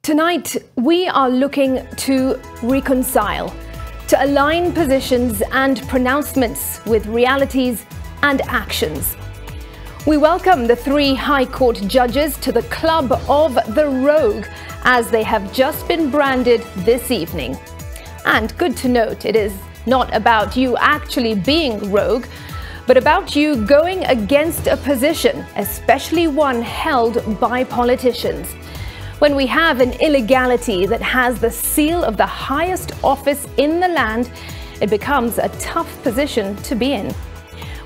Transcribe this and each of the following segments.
Tonight, we are looking to reconcile, to align positions and pronouncements with realities and actions. We welcome the 3 High Court judges to the club of the rogue, as they have just been branded this evening. And good to note, it is not about you actually being rogue, but about you going against a position, especially one held by politicians. When we have an illegality that has the seal of the highest office in the land, it becomes a tough position to be in.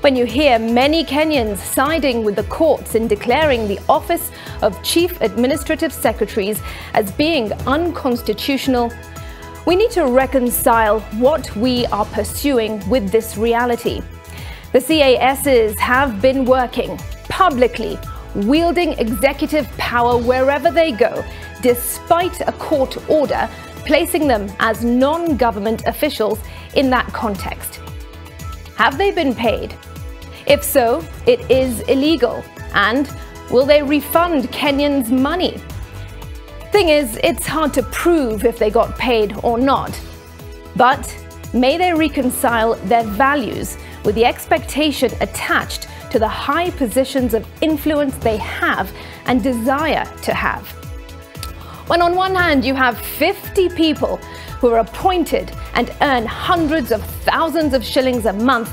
When you hear many Kenyans siding with the courts in declaring the office of Chief Administrative Secretaries as being unconstitutional, we need to reconcile what we are pursuing with this reality. The CASs have been working publicly, wielding executive power wherever they go, despite a court order placing them as non-government officials in that context. Have they been paid? If so, it is illegal. And will they refund Kenyans money? Thing is, it's hard to prove if they got paid or not. But may they reconcile their values with the expectation attached to the high positions of influence they have and desire to have. When on one hand you have 50 people who are appointed and earn hundreds of thousands of shillings a month,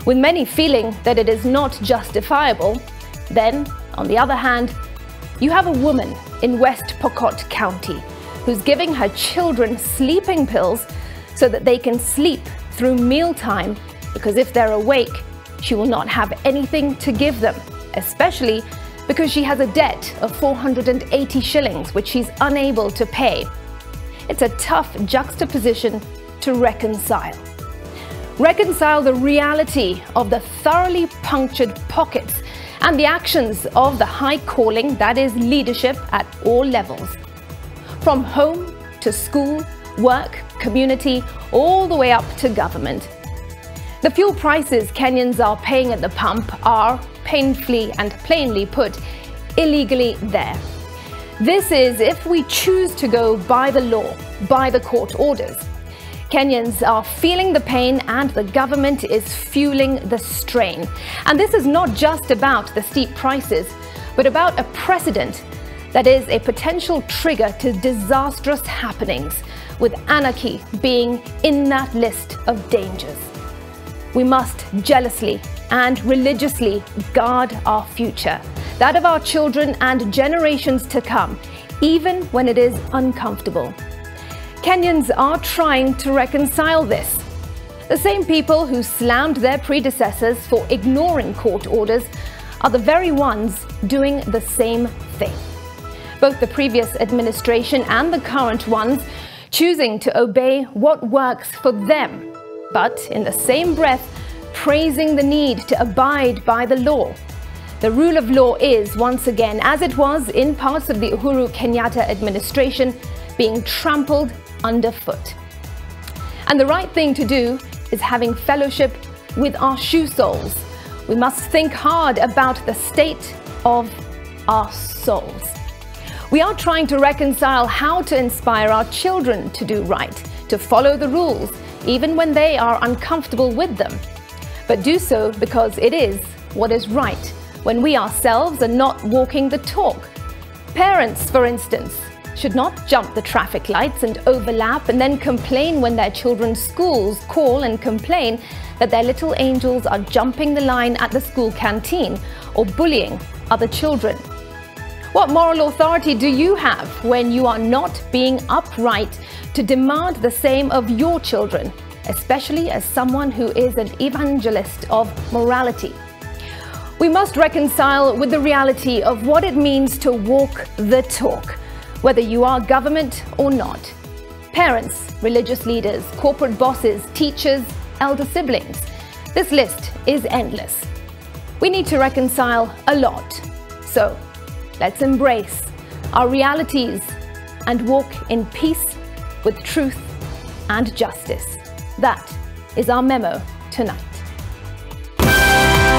with many feeling that it is not justifiable, then on the other hand, you have a woman in West Pokot County who's giving her children sleeping pills so that they can sleep through mealtime, because if they're awake, she will not have anything to give them, especially because she has a debt of 480 shillings, which she's unable to pay. It's a tough juxtaposition to reconcile. Reconcile the reality of the thoroughly punctured pockets and the actions of the high calling, that is leadership at all levels. From home to school, work, community, all the way up to government. The fuel prices Kenyans are paying at the pump are, painfully and plainly put, illegally there. This is if we choose to go by the law, by the court orders. Kenyans are feeling the pain and the government is fueling the strain. And this is not just about the steep prices, but about a precedent that is a potential trigger to disastrous happenings, with anarchy being in that list of dangers. We must jealously and religiously guard our future, that of our children and generations to come, even when it is uncomfortable. Kenyans are trying to reconcile this. The same people who slammed their predecessors for ignoring court orders are the very ones doing the same thing. Both the previous administration and the current ones choosing to obey what works for them, but in the same breath, praising the need to abide by the law. The rule of law is, once again, as it was in parts of the Uhuru Kenyatta administration, being trampled underfoot. And the right thing to do is having fellowship with our shoe soles. We must think hard about the state of our souls. We are trying to reconcile how to inspire our children to do right, to follow the rules, even when they are uncomfortable with them. But do so because it is what is right, when we ourselves are not walking the talk. Parents, for instance, should not jump the traffic lights and overlap and then complain when their children's schools call and complain that their little angels are jumping the line at the school canteen or bullying other children. What moral authority do you have when you are not being upright to demand the same of your children, especially as someone who is an evangelist of morality? We must reconcile with the reality of what it means to walk the talk, whether you are government or not. Parents, religious leaders, corporate bosses, teachers, elder siblings. This list is endless. We need to reconcile a lot. So, let's embrace our realities and walk in peace with truth and justice. That is our memo tonight.